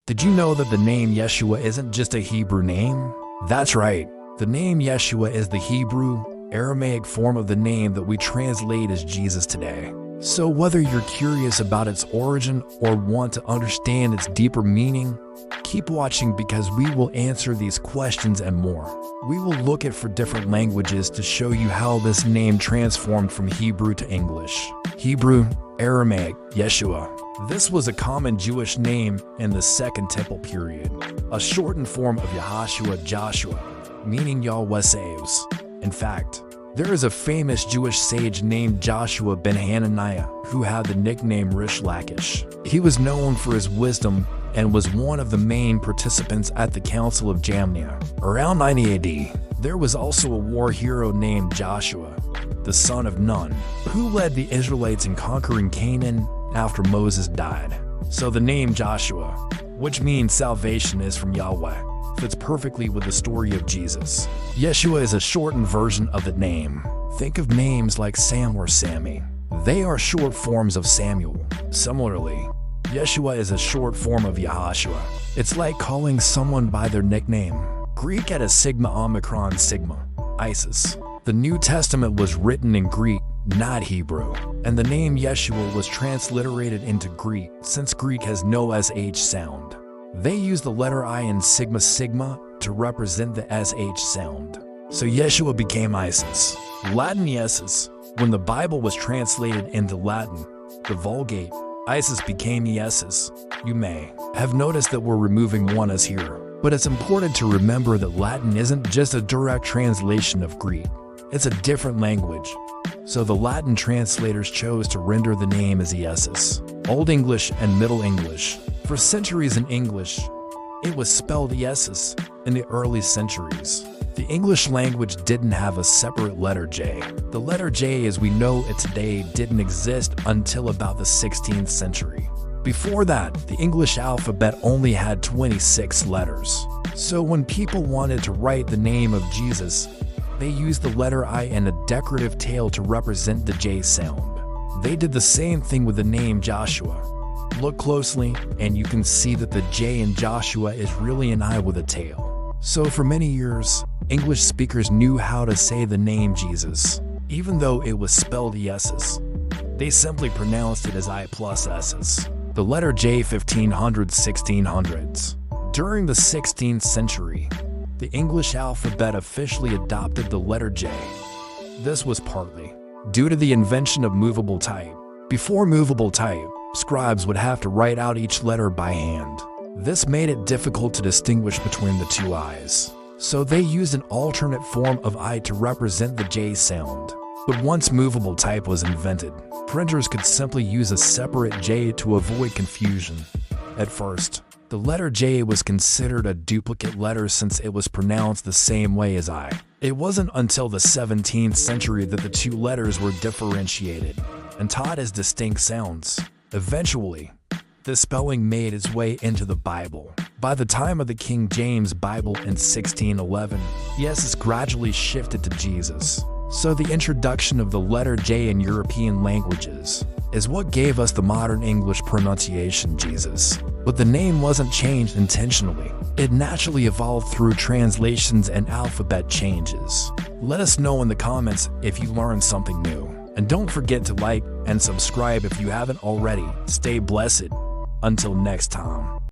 Did you know that the name Yeshua isn't just a Hebrew name? That's right. The name Yeshua is the Hebrew, Aramaic form of the name that we translate as Jesus today. So whether you're curious about its origin or want to understand its deeper meaning, keep watching because we will answer these questions and more. We will look at 4 different languages to show you how this name transformed from Hebrew to English. Hebrew, Aramaic, Yeshua. This was a common Jewish name in the Second Temple period, a shortened form of Yahshua, Joshua, meaning Yahweh saves. In fact, there is a famous Jewish sage named Joshua ben Hananiah who had the nickname Rish Lakish. He was known for his wisdom and was one of the main participants at the Council of Jamnia. Around 90 AD, there was also a war hero named Joshua, the son of Nun, who led the Israelites in conquering Canaan after Moses died. So the name Joshua, which means salvation, is from Yahweh, fits perfectly with the story of Jesus. Yeshua is a shortened version of the name. Think of names like Sam or Sammy. They are short forms of Samuel. Similarly, Yeshua is a short form of Yahshua. It's like calling someone by their nickname. Greek at a sigma omicron sigma, Isis. The New Testament was written in Greek, not Hebrew, and the name Yeshua was transliterated into Greek since Greek has no SH sound. They use the letter I in sigma sigma to represent the SH sound. So Yeshua became Isis, Latin Iesus. When the Bible was translated into Latin, the Vulgate, Isis became Iesus. You may have noticed that we're removing one as here, but it's important to remember that Latin isn't just a direct translation of Greek. It's a different language. So the Latin translators chose to render the name as Iesus. Old English and Middle English. For centuries in English, it was spelled Iesus in the early centuries. The English language didn't have a separate letter J. The letter J as we know it today didn't exist until about the 16th century. Before that, the English alphabet only had 26 letters. So when people wanted to write the name of Jesus, they used the letter I and a decorative tail to represent the J sound. They did the same thing with the name Joshua. Look closely, and you can see that the J in Joshua is really an I with a tail. So for many years, English speakers knew how to say the name Jesus. Even though it was spelled Iesus, they simply pronounced it as I plus S's. The letter J 1600s. During the 16th century, the English alphabet officially adopted the letter J. This was partly due to the invention of movable type. Before movable type, scribes would have to write out each letter by hand. This made it difficult to distinguish between the two I's. So they used an alternate form of I to represent the J sound. But once movable type was invented, printers could simply use a separate J to avoid confusion. At first, the letter J was considered a duplicate letter since it was pronounced the same way as I. It wasn't until the 17th century that the two letters were differentiated and taught as distinct sounds. Eventually, the spelling made its way into the Bible. By the time of the King James Bible in 1611, Iesus gradually shifted to Jesus. So the introduction of the letter J in European languages is what gave us the modern English pronunciation Jesus. But the name wasn't changed intentionally. It naturally evolved through translations and alphabet changes. Let us know in the comments if you learned something new. And don't forget to like and subscribe if you haven't already. Stay blessed. Until next time.